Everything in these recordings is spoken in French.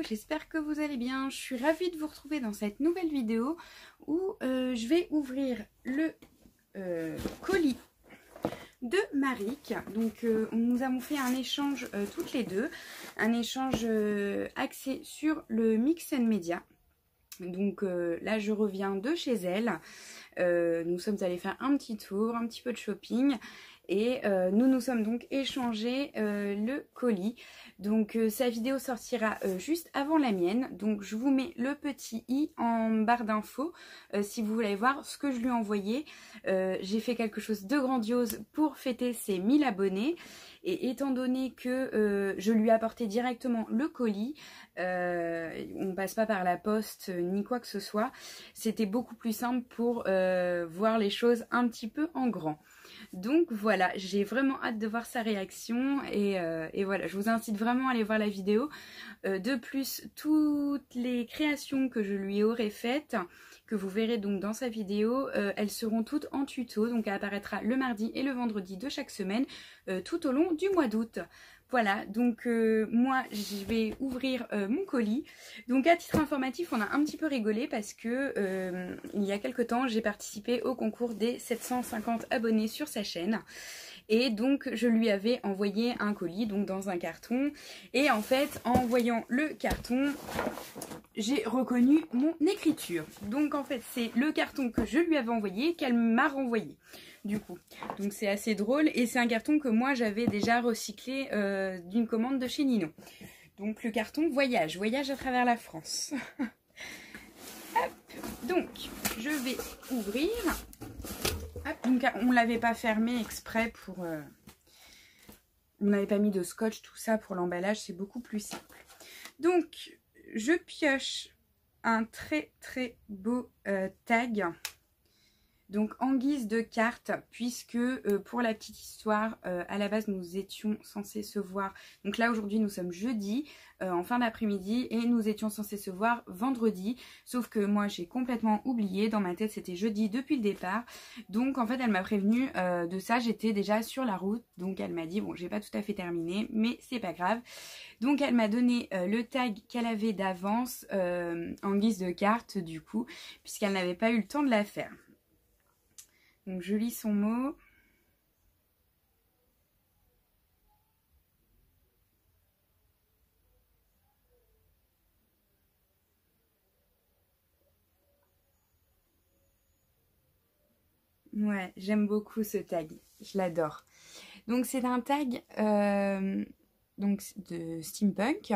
j'espère que vous allez bien. Je suis ravie de vous retrouver dans cette nouvelle vidéo où je vais ouvrir le colis de Maric. Donc nous avons fait un échange toutes les deux, un échange axé sur le Mix & Media. Donc là je reviens de chez elle, nous sommes allés faire un petit tour, un petit peu de shopping et nous sommes donc échangé le colis. Donc sa vidéo sortira juste avant la mienne, donc je vous mets le petit i en barre d'infos si vous voulez voir ce que je lui ai envoyé. J'ai fait quelque chose de grandiose pour fêter ses 1000 abonnés. Et étant donné que je lui ai apporté directement le colis, on ne passe pas par la poste ni quoi que ce soit, c'était beaucoup plus simple pour voir les choses un petit peu en grand. Donc voilà, j'ai vraiment hâte de voir sa réaction et voilà, je vous incite vraiment à aller voir la vidéo. De plus, toutes les créations que je lui aurai faites, que vous verrez donc dans sa vidéo, elles seront toutes en tuto, donc elle apparaîtra le mardi et le vendredi de chaque semaine tout au long du mois d'août. Voilà, donc moi je vais ouvrir mon colis. Donc à titre informatif, on a un petit peu rigolé parce que il y a quelque temps j'ai participé au concours des 750 abonnés sur sa chaîne. Et donc je lui avais envoyé un colis donc dans un carton. Et en fait en voyant le carton, j'ai reconnu mon écriture. Donc en fait c'est le carton que je lui avais envoyé qu'elle m'a renvoyé. Du coup, donc c'est assez drôle et c'est un carton que moi j'avais déjà recyclé d'une commande de chez Nino. Donc le carton voyage à travers la France. Hop, donc je vais ouvrir. Hop, donc on l'avait pas fermé exprès pour... on n'avait pas mis de scotch, tout ça pour l'emballage, c'est beaucoup plus simple. Donc je pioche un très beau tag. Donc en guise de carte, puisque pour la petite histoire, à la base nous étions censés se voir, donc là aujourd'hui nous sommes jeudi, en fin d'après-midi, et nous étions censés se voir vendredi, sauf que moi j'ai complètement oublié, dans ma tête c'était jeudi depuis le départ, donc en fait elle m'a prévenu de ça, j'étais déjà sur la route, donc elle m'a dit bon j'ai pas tout à fait terminé, mais c'est pas grave, donc elle m'a donné le tag qu'elle avait d'avance en guise de carte du coup, puisqu'elle n'avait pas eu le temps de la faire. Donc je lis son mot. Ouais, j'aime beaucoup ce tag, je l'adore. Donc c'est un tag donc de steampunk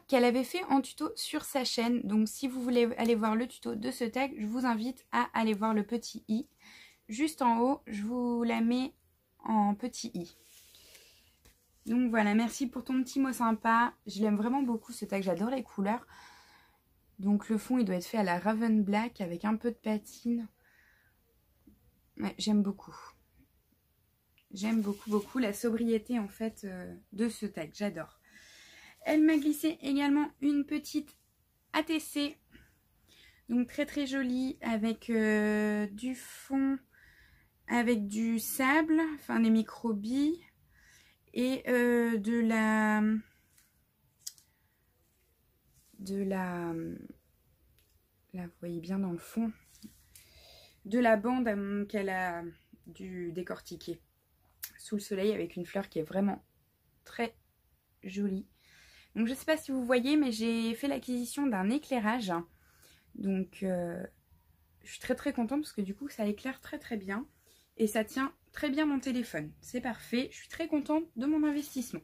qu'elle avait fait en tuto sur sa chaîne. Donc si vous voulez aller voir le tuto de ce tag, je vous invite à aller voir le petit i. Juste en haut, je vous la mets en petit i. Donc voilà, merci pour ton petit mot sympa. Je l'aime vraiment beaucoup ce tag, j'adore les couleurs. Donc le fond, il doit être fait à la Raven Black avec un peu de patine. Ouais, j'aime beaucoup. J'aime beaucoup la sobriété en fait de ce tag, j'adore. Elle m'a glissé également une petite ATC. Donc très jolie avec du fond, avec du sable, enfin des microbilles. Et là vous voyez bien dans le fond, de la bande qu'elle a dû décortiquer sous le soleil avec une fleur qui est vraiment très jolie. Donc je sais pas si vous voyez, mais j'ai fait l'acquisition d'un éclairage, donc je suis très contente parce que du coup ça éclaire très bien et ça tient très bien mon téléphone, c'est parfait, je suis très contente de mon investissement.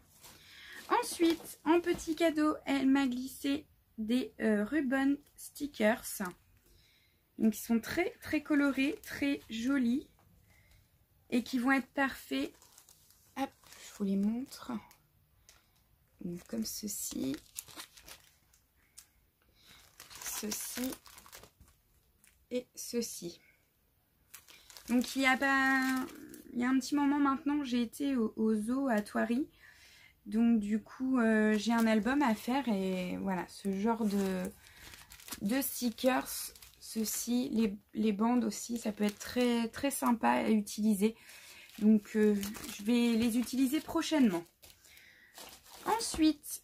Ensuite, en petit cadeau, elle m'a glissé des Rubon stickers, donc ils sont très colorés, très jolis et qui vont être parfaits. Hop, je vous les montre. Donc, comme ceci, ceci et ceci. Donc il y a un petit moment maintenant, j'ai été au zoo à Thoiry. Donc du coup, j'ai un album à faire et voilà, ce genre de stickers, ceci, les bandes aussi, ça peut être très sympa à utiliser. Donc je vais les utiliser prochainement. Ensuite,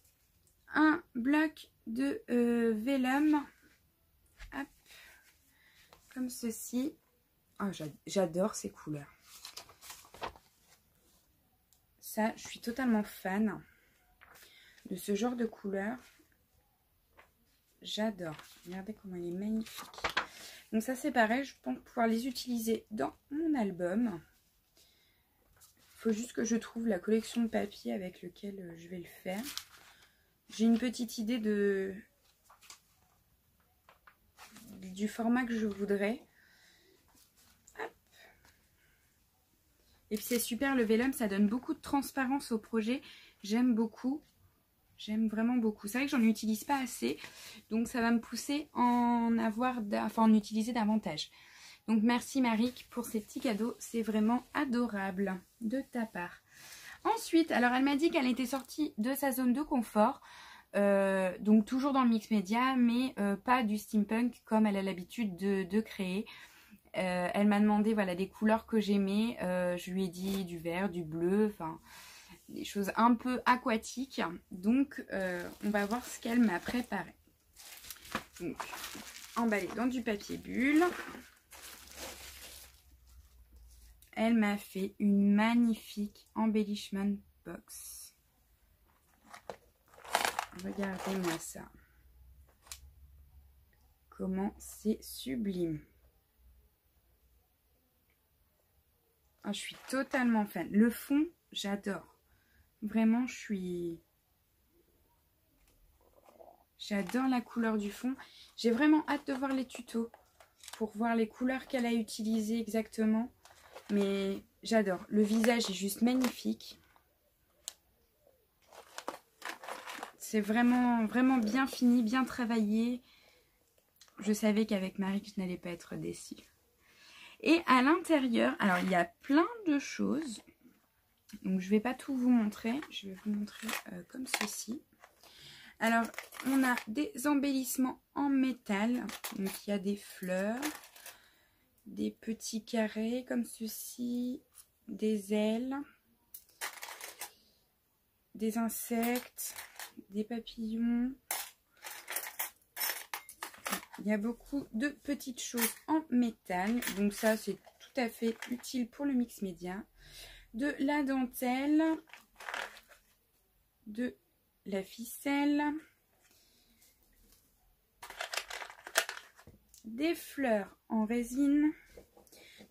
un bloc de vélum. Hop, comme ceci. Oh, j'adore ces couleurs. Ça, je suis totalement fan de ce genre de couleurs. J'adore. Regardez comment il est magnifique. Donc ça, c'est pareil. Je pense pouvoir les utiliser dans mon album. Il faut juste que je trouve la collection de papier avec lequel je vais le faire. J'ai une petite idée du format que je voudrais. Hop. Et puis c'est super, le vélum, ça donne beaucoup de transparence au projet. J'aime beaucoup. J'aime vraiment beaucoup. C'est vrai que j'en utilise pas assez. Donc ça va me pousser en utiliser davantage. Donc merci Maric pour ces petits cadeaux. C'est vraiment adorable de ta part. Ensuite, alors elle m'a dit qu'elle était sortie de sa zone de confort. Donc toujours dans le mix média, mais pas du steampunk comme elle a l'habitude de créer. Elle m'a demandé voilà, des couleurs que j'aimais. Je lui ai dit du vert, du bleu, enfin des choses un peu aquatiques. Donc on va voir ce qu'elle m'a préparé. Donc emballé dans du papier bulle. Elle m'a fait une magnifique embellishment box. Regardez-moi ça. Comment c'est sublime. Oh, je suis totalement fan. Le fond, j'adore. Vraiment, j'adore la couleur du fond. J'ai vraiment hâte de voir les tutos pour voir les couleurs qu'elle a utilisées exactement. Mais j'adore. Le visage est juste magnifique. C'est vraiment, vraiment bien fini, bien travaillé. Je savais qu'avec Marie, je n'allais pas être déçue. Et à l'intérieur, alors il y a plein de choses. Donc je ne vais pas tout vous montrer. Je vais vous montrer comme ceci. Alors on a des embellissements en métal. Donc il y a des fleurs, des petits carrés comme ceci, des ailes, des insectes, des papillons. Il y a beaucoup de petites choses en métal. Donc ça, c'est tout à fait utile pour le mix média. De la dentelle, de la ficelle, des fleurs en résine.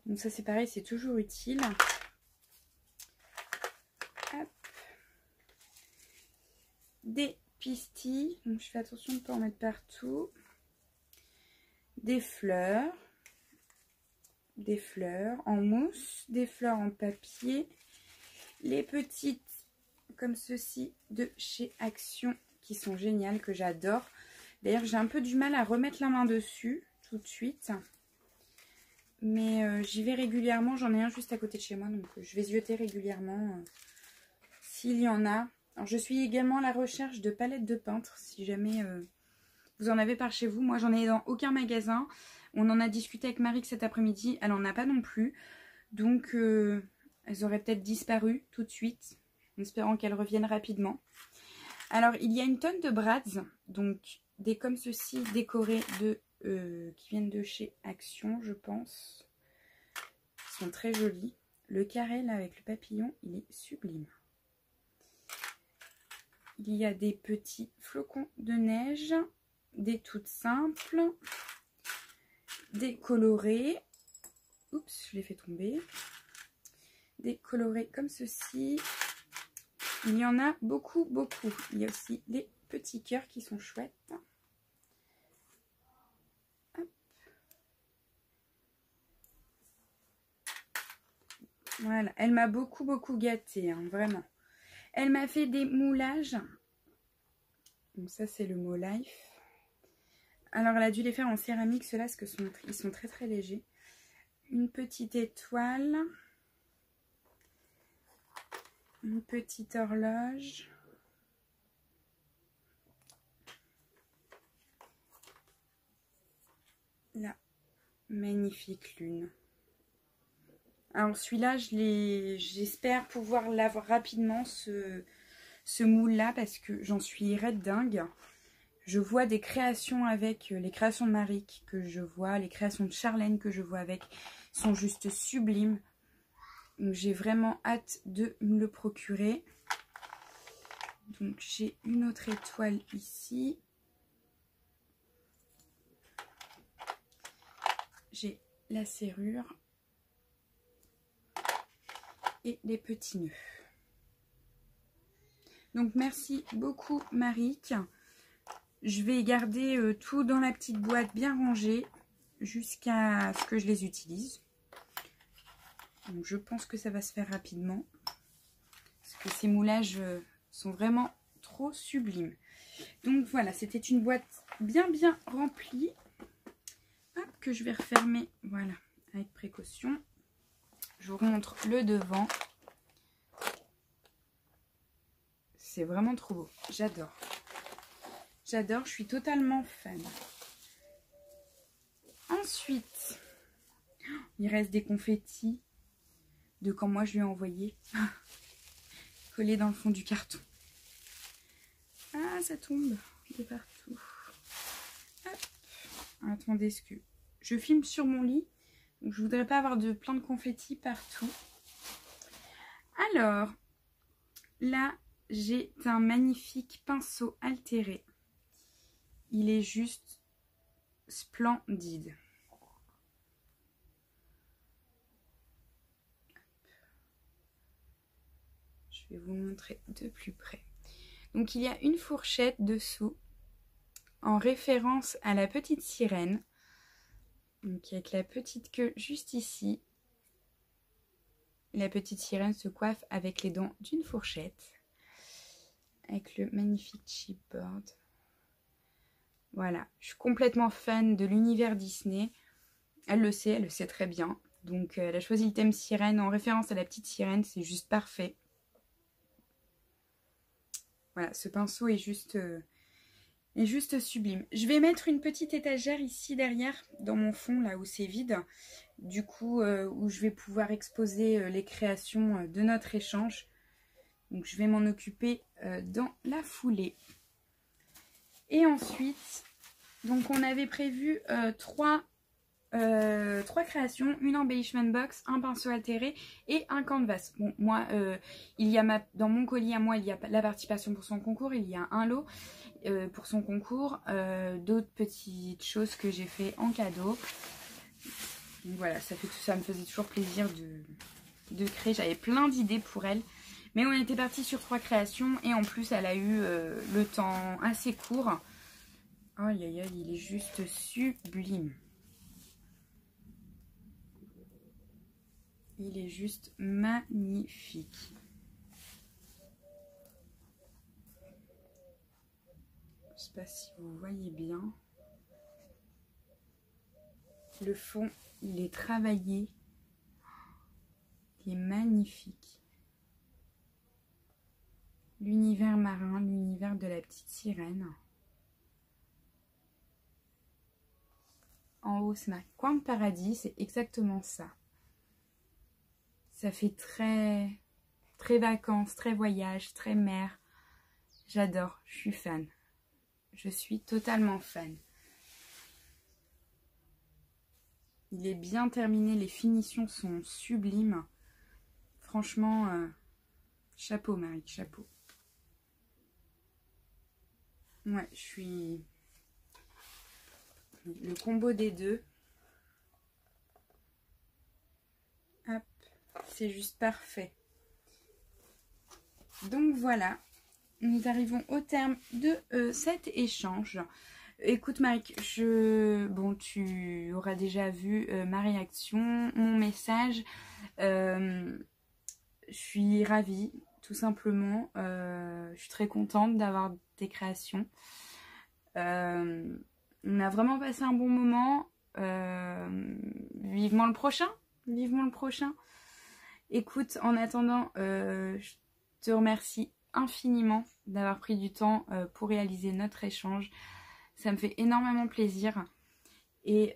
Donc ça, c'est pareil, c'est toujours utile. Hop. Des pistilles. Donc je fais attention de ne pas en mettre partout. Des fleurs en mousse, des fleurs en papier, les petites comme ceci de chez Action qui sont géniales, que j'adore. D'ailleurs j'ai un peu du mal à remettre la main dessus tout de suite, mais j'y vais régulièrement. J'en ai un juste à côté de chez moi, donc je vais zioter régulièrement s'il y en a. Alors je suis également à la recherche de palettes de peintre si jamais vous en avez par chez vous. Moi, j'en ai dans aucun magasin. On en a discuté avec Marie cet après-midi. Elle n'en a pas non plus. Donc, elles auraient peut-être disparu tout de suite, en espérant qu'elles reviennent rapidement. Alors, il y a une tonne de brads. Donc, des comme ceci, décorés qui viennent de chez Action, je pense. Ils sont très jolis. Le carré, là, avec le papillon, il est sublime. Il y a des petits flocons de neige. Des toutes simples, des colorés, oups, je l'ai fait tomber, des colorés comme ceci. Il y en a beaucoup, beaucoup. Il y a aussi des petits cœurs qui sont chouettes. Hop. Voilà, elle m'a beaucoup, beaucoup gâtée, hein, vraiment. Elle m'a fait des moulages. Donc ça, c'est le mot Life. Alors, elle a dû les faire en céramique, ceux-là, parce qu'ils sont très très légers. Une petite étoile. Une petite horloge. La magnifique lune. Alors, celui-là, j'espère pouvoir l'avoir rapidement, ce ce moule-là parce que j'en suis red dingue. Je vois des créations avec, les créations de Maric que je vois, les créations de Charlène que je vois avec, sont juste sublimes. Donc j'ai vraiment hâte de me le procurer. Donc j'ai une autre étoile ici. J'ai la serrure et les petits nœuds. Donc merci beaucoup Maric. Je vais garder tout dans la petite boîte bien rangée jusqu'à ce que je les utilise. Donc je pense que ça va se faire rapidement. Parce que ces moulages sont vraiment trop sublimes. Donc voilà, c'était une boîte bien remplie. Hop, que je vais refermer, voilà, avec précaution. Je vous montre le devant. C'est vraiment trop beau, j'adore. J'adore, je suis totalement fan. Ensuite, il reste des confettis de quand moi je lui ai envoyé. Collés dans le fond du carton. Ah, ça tombe de partout. Hop. Attendez, ce que je filme sur mon lit. Donc je voudrais pas avoir plein de confettis partout. Alors, là, j'ai un magnifique pinceau altéré. Il est juste splendide. Je vais vous montrer de plus près. Donc il y a une fourchette dessous en référence à la petite sirène. Donc avec la petite queue juste ici. La petite sirène se coiffe avec les dents d'une fourchette. Avec le magnifique chipboard. Voilà, je suis complètement fan de l'univers Disney. Elle le sait très bien. Donc elle a choisi le thème sirène en référence à la petite sirène, c'est juste parfait. Voilà, ce pinceau est juste sublime. Je vais mettre une petite étagère ici derrière, dans mon fond, là où c'est vide. Du coup, où je vais pouvoir exposer les créations de notre échange. Donc je vais m'en occuper dans la foulée. Et ensuite, donc on avait prévu trois créations, une embellishment box, un pinceau altéré et un canvas. Bon, moi, dans mon colis à moi, il y a la participation pour son concours, il y a un lot pour son concours, d'autres petites choses que j'ai fait en cadeau. Donc voilà, ça me faisait toujours plaisir de créer. J'avais plein d'idées pour elle. Mais on était parti sur 3 créations et en plus elle a eu le temps assez court. Aïe aïe aïe, il est juste sublime. Il est juste magnifique. Je ne sais pas si vous voyez bien. Le fond, il est travaillé. Il est magnifique. L'univers marin, l'univers de la petite sirène. En haut, c'est marqué coin de paradis, c'est exactement ça. Ça fait très vacances, très voyage, très mer. J'adore, je suis fan. Je suis totalement fan. Il est bien terminé, les finitions sont sublimes. Franchement, chapeau Marie, chapeau. Ouais, je suis... Le combo des deux. Hop, c'est juste parfait. Donc voilà, nous arrivons au terme de cet échange. Écoute Mike, bon, tu auras déjà vu ma réaction, mon message. Je suis ravie, tout simplement. Je suis très contente d'avoir tes créations. On a vraiment passé un bon moment. Vivement le prochain. Vivement le prochain. Écoute, en attendant, je te remercie infiniment d'avoir pris du temps pour réaliser notre échange. Ça me fait énormément plaisir. Et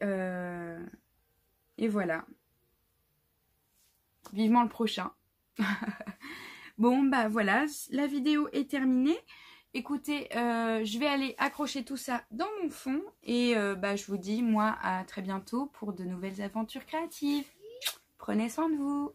voilà. Vivement le prochain. Bon, bah voilà, la vidéo est terminée. Écoutez, je vais aller accrocher tout ça dans mon fond. Et bah, je vous dis, moi, à très bientôt pour de nouvelles aventures créatives. Prenez soin de vous.